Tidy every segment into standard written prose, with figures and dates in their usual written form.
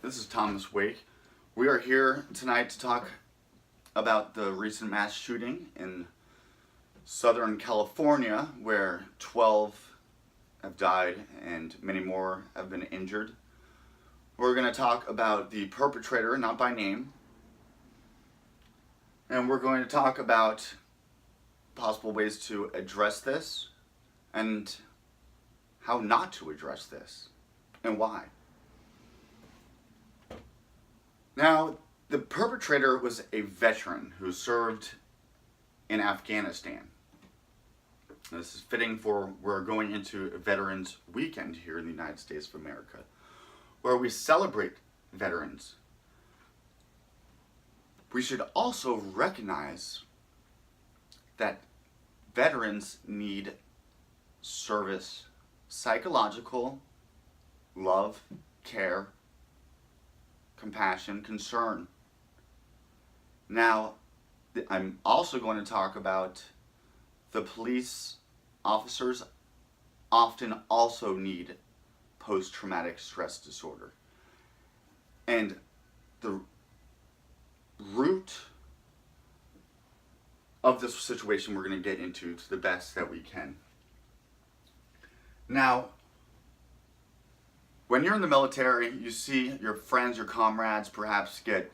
This is Thomas Wake. We are here tonight to talk about the recent mass shooting in Southern California where 12 have died and many more have been injured. We're going to talk about the perpetrator, not by name, and we're going to talk about possible ways to address this and how not to address this and why. Now, the perpetrator was a veteran who served in Afghanistan. This is fitting for we're going into a Veterans Weekend here in the United States of America, where we celebrate veterans. We should also recognize that veterans need service, psychological, love, care, compassion, concern. Now, I'm also going to talk about the police officers often also need post-traumatic stress disorder. And the root of this situation we're going to get into to the best that we can. Now, when you're in the military, you see your friends, your comrades perhaps get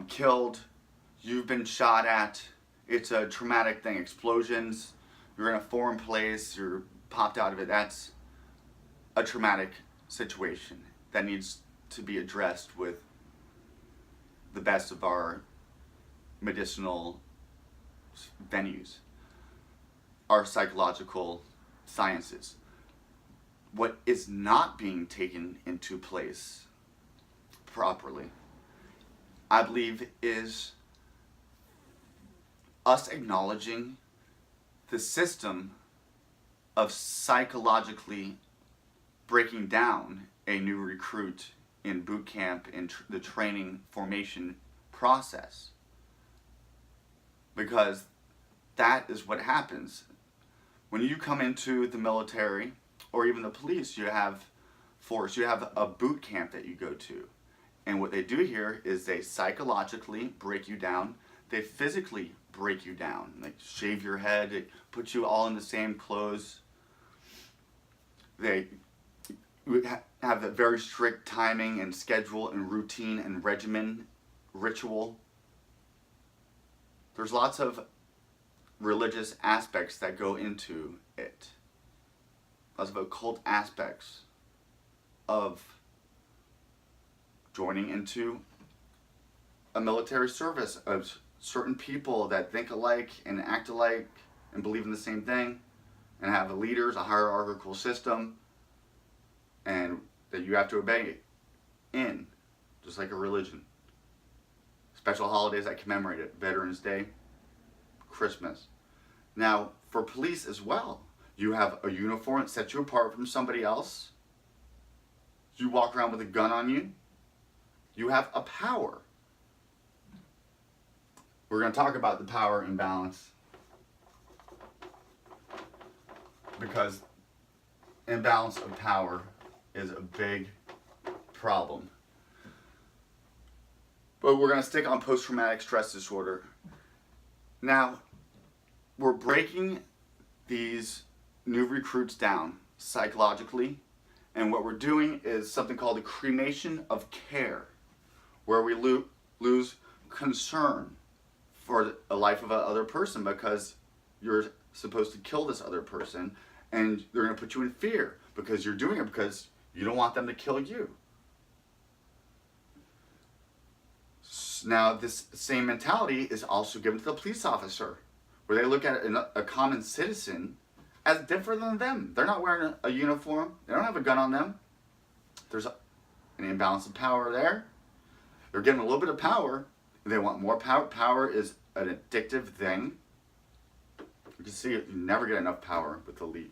killed. You've been shot at. It's a traumatic thing. Explosions. You're in a foreign place. You're popped out of it. That's a traumatic situation that needs to be addressed with the best of our medicinal venues, our psychological sciences. What is not being taken into place properly, I believe, is us acknowledging the system of psychologically breaking down a new recruit in boot camp, in the training formation process. Because that is what happens. When you come into the military, or even the police, you have a boot camp that you go to. And what they do here is they psychologically break you down. They physically break you down. They shave your head, they put you all in the same clothes. They have a very strict timing and schedule and routine and regimen, ritual. There's lots of religious aspects that go into it. Lots of occult aspects of joining into a military service, of certain people that think alike and act alike and believe in the same thing and have leaders, a hierarchical system, and that you have to obey in, just like a religion. Special holidays that commemorate it, Veterans Day, Christmas. Now, for police as well, you have a uniform that sets you apart from somebody else. You walk around with a gun on you. You have a power. We're going to talk about the power imbalance, because imbalance of power is a big problem. But we're going to stick on post-traumatic stress disorder. Now, we're breaking these new recruits down psychologically, and what we're doing is something called the cremation of care, where we lose concern for the life of another person because you're supposed to kill this other person, and they're going to put you in fear because you're doing it because you don't want them to kill you. Now, this same mentality is also given to the police officer, where they look at a common citizen as different than them. They're not wearing a uniform. They don't have a gun on them. There's an imbalance of power there. They're getting a little bit of power. They want more power. Power is an addictive thing. You can see it, you never get enough power with the elite.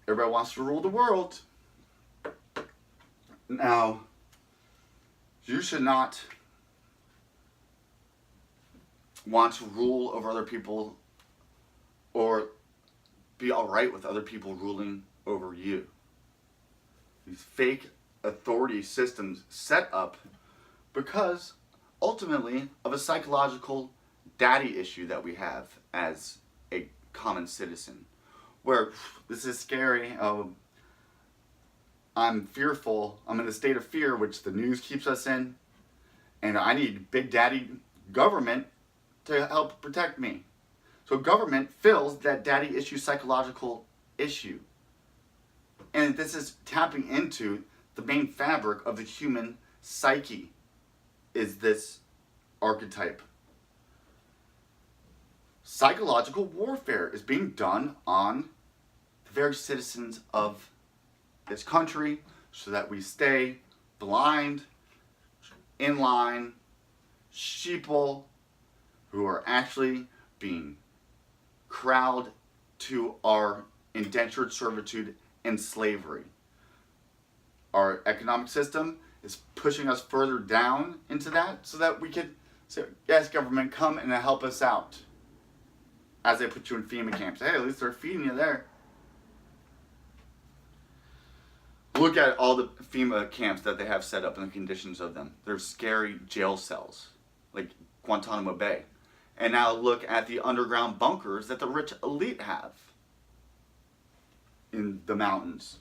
Everybody wants to rule the world. Now, you should not want to rule over other people or be all right with other people ruling over you. these fake authority systems set up because ultimately of a psychological daddy issue that we have as a common citizen, where this is scary, I'm fearful, I'm in a state of fear, which the news keeps us in, and I need big daddy government to help protect me. So government fills that daddy issue psychological issue. And this is tapping into the main fabric of the human psyche, is this archetype. Psychological warfare is being done on the very citizens of this country so that we stay blind, in line, sheeple, who are actually being corralled to our indentured servitude and slavery. Our economic system is pushing us further down into that so that we can say, yes, government, come and help us out. As they put you in FEMA camps. Hey, at least they're feeding you there. Look at all the FEMA camps that they have set up and the conditions of them. They're scary jail cells, like Guantanamo Bay. And now look at the underground bunkers that the rich elite have in the mountains.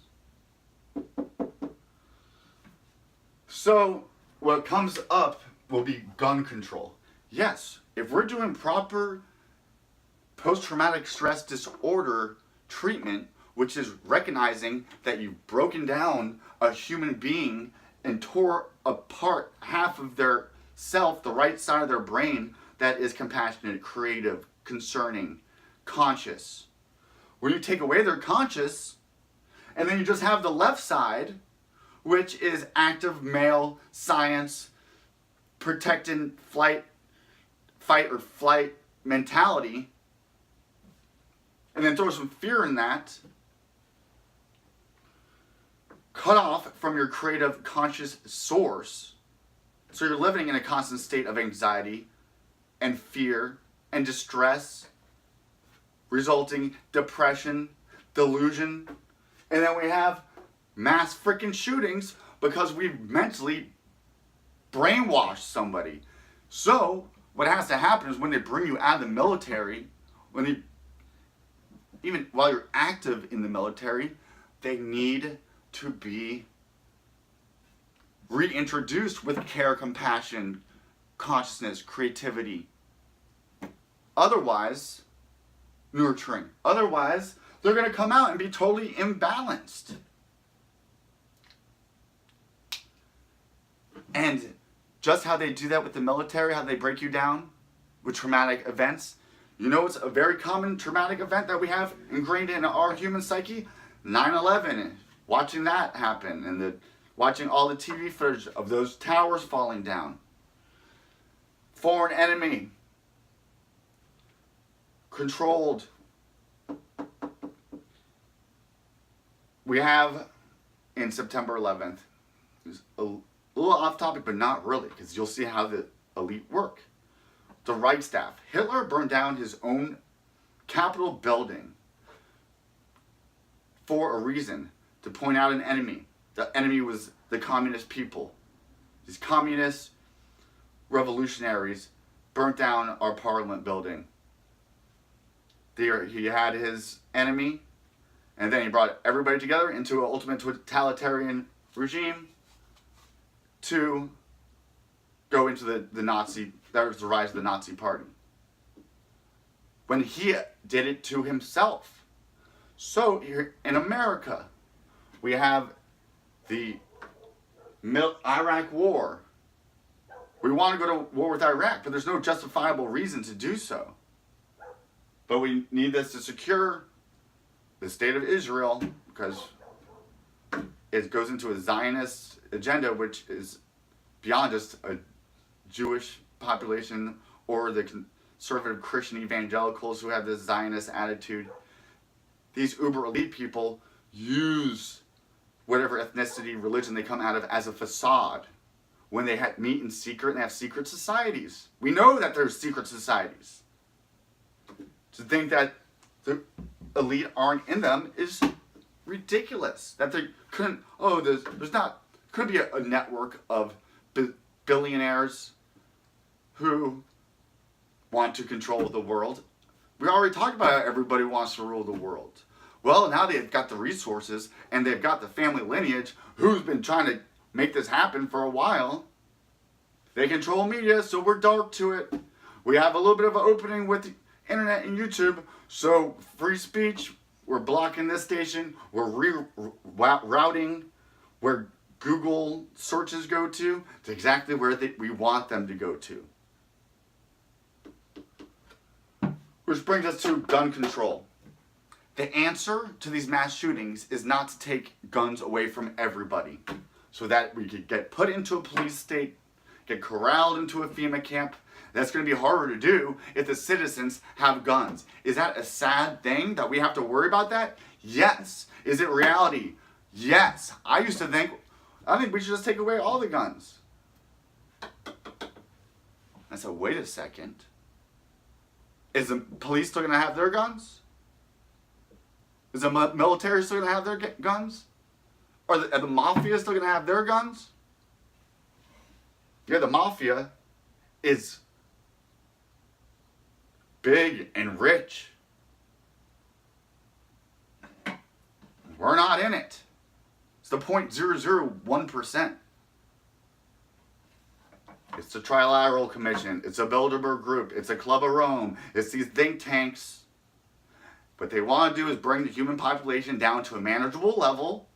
So what comes up will be gun control. Yes, if we're doing proper post-traumatic stress disorder treatment, which is recognizing that you've broken down a human being and tore apart half of their self, the right side of their brain, that is compassionate, creative, concerning, conscious. When you take away their conscious, and then you just have the left side, which is active male science, protecting fight or flight mentality, and then throw some fear in that, cut off from your creative conscious source, so you're living in a constant state of anxiety and fear and distress, resulting depression, delusion, and then we have mass freaking shootings because we've mentally brainwashed somebody. So what has to happen is when they bring you out of the military, when they, even while you're active in the military, they need to be reintroduced with care, compassion, consciousness, creativity. Otherwise, nurturing. Otherwise, they're going to come out and be totally imbalanced. And just how they do that with the military, how they break you down with traumatic events. You know it's a very common traumatic event that we have ingrained in our human psyche? 9/11. Watching that happen and watching all the TV footage of those towers falling down. Foreign enemy. Controlled. We have in September 11th, it's a little off topic, but not really, because you'll see how the elite work. The Reichstag. Hitler burned down his own Capitol building for a reason, to point out an enemy. The enemy was the communist people. These communist revolutionaries burnt down our parliament building. There, he had his enemy, and then he brought everybody together into an ultimate totalitarian regime to go into the Nazi, that was the rise of the Nazi party. When he did it to himself. So here in America, we have the Iraq war. We want to go to war with Iraq, but there's no justifiable reason to do so. But we need this to secure the state of Israel, because it goes into a Zionist agenda, which is beyond just a Jewish population or the conservative Christian evangelicals who have this Zionist attitude. These uber elite people use whatever ethnicity, religion they come out of as a facade. When they meet in secret and they have secret societies. We know that there's secret societies. To think that the elite aren't in them is ridiculous that they couldn't. Oh, there's not could be a network of billionaires who want to control the world. We already talked about how everybody wants to rule the world. Well, now they've got the resources and they've got the family lineage who's been trying to make this happen for a while. They control media, so we're dark to it. We have a little bit of an opening with the internet and YouTube, so free speech, we're blocking this station, we're rerouting where Google searches go to exactly where we want them to go to. Which brings us to gun control. The answer to these mass shootings is not to take guns away from everybody so that we could get put into a police state, get corralled into a FEMA camp. That's going to be harder to do if the citizens have guns. Is that a sad thing that we have to worry about that? Yes. Is it reality? Yes. I think we should just take away all the guns. I said, wait a second. Is the police still going to have their guns? Is the military still going to have their guns? Are the mafia still going to have their guns? Yeah, the mafia is big and rich. We're not in it. It's the 0.001%. It's the Trilateral Commission. It's a Bilderberg Group. It's a Club of Rome. It's these think tanks. What they want to do is bring the human population down to a manageable level.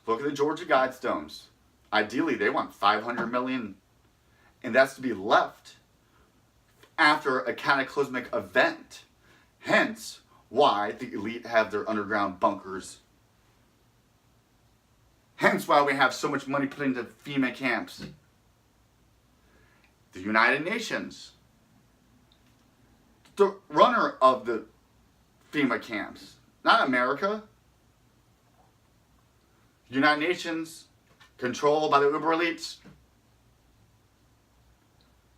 Look at the Georgia Guidestones. Ideally, they want 500 million. And that's to be left after a cataclysmic event. Hence, why the elite have their underground bunkers. Hence, why we have so much money put into FEMA camps. The United Nations, the runner of the FEMA camps, not America. United Nations, controlled by the uber elites,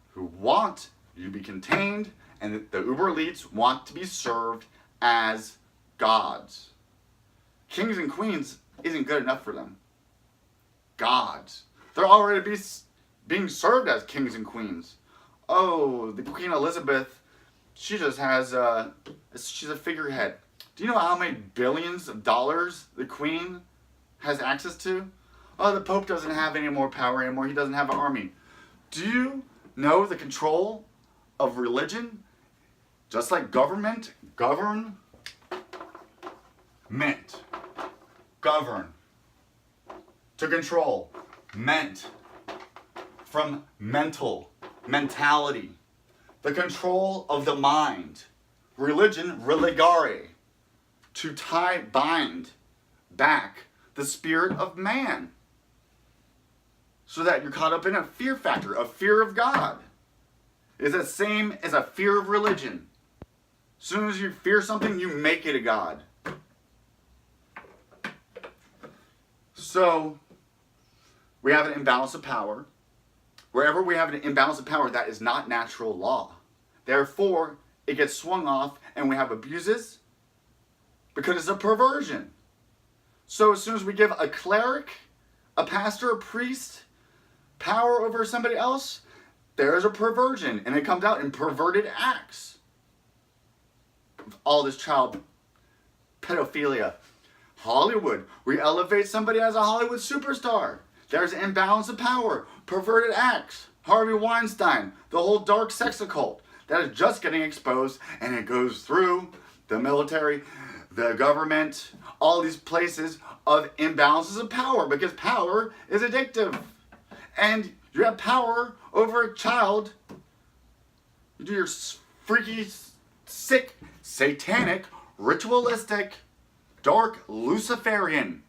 who want you to be contained, and the uber elites want to be served as gods. Kings and queens isn't good enough for them. Gods. They're already being served as kings and queens. Oh, the Queen Elizabeth, she just has she's a figurehead. Do you know how many billions of dollars the Queen has access to? Oh, the Pope doesn't have any more power anymore. He doesn't have an army. Do you know the control of religion? Just like government, govern, meant, govern, to control, meant, from mentality, the control of the mind, religion, religare, to bind back the spirit of man, so that you're caught up in a fear factor, a fear of God. It's the same as a fear of religion. As soon as you fear something, you make it a god. So, we have an imbalance of power. Wherever we have an imbalance of power, that is not natural law. Therefore, it gets swung off and we have abuses because it's a perversion. So as soon as we give a cleric, a pastor, a priest, power over somebody else, there's a perversion, and it comes out in perverted acts. All this child pedophilia. Hollywood, we elevate somebody as a Hollywood superstar. There's an imbalance of power, perverted acts. Harvey Weinstein, the whole dark sex occult that is just getting exposed, and it goes through the military, the government, all these places of imbalances of power, because power is addictive. And you have power over a child. You do your freaky, sick, satanic, ritualistic, dark, Luciferian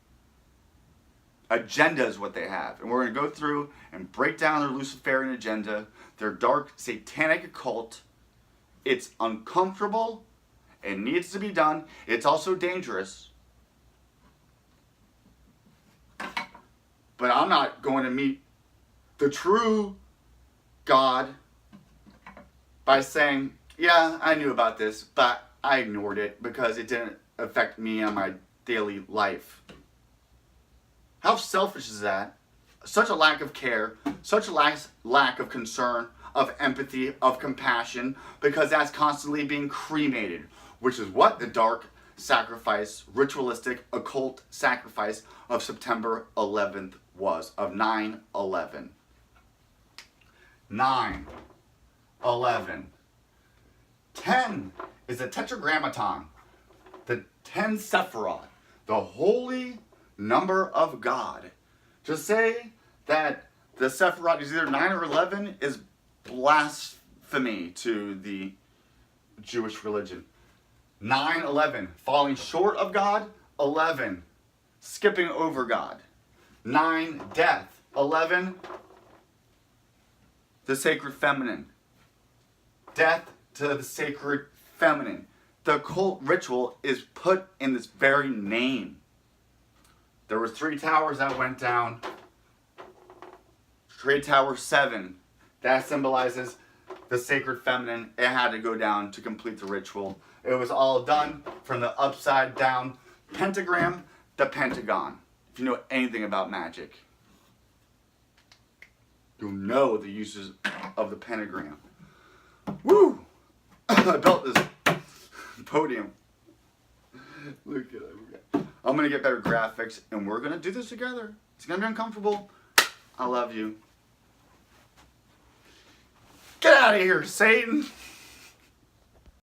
agenda is what they have. And we're going to go through and break down their Luciferian agenda, their dark, satanic occult. It's uncomfortable. It needs to be done. It's also dangerous. But I'm not going to meet the true God by saying, yeah, I knew about this, but I ignored it because it didn't affect me and my daily life. How selfish is that? Such a lack of care, such a lack of concern, of empathy, of compassion, because that's constantly being cremated, which is what the dark sacrifice, ritualistic, occult sacrifice of September 11th was, of 9/11. 9/11. 10 is a tetragrammaton, the 10 Sephiroth, the holy number of God. To say that the Sephiroth is either 9 or 11 is blasphemy to the Jewish religion. 9/11, falling short of God. 11, skipping over God. 9, death. 11, the sacred feminine. Death to the sacred feminine. The occult ritual is put in this very name. There were 3 towers that went down. Trade Tower 7, that symbolizes the sacred feminine. It had to go down to complete the ritual. It was all done from the upside down pentagram, the pentagon. If you know anything about magic, you'll know the uses of the pentagram. Woo! I built this podium. Look at it. I'm going to get better graphics, and we're going to do this together. It's going to be uncomfortable. I love you. Get out of here, Satan!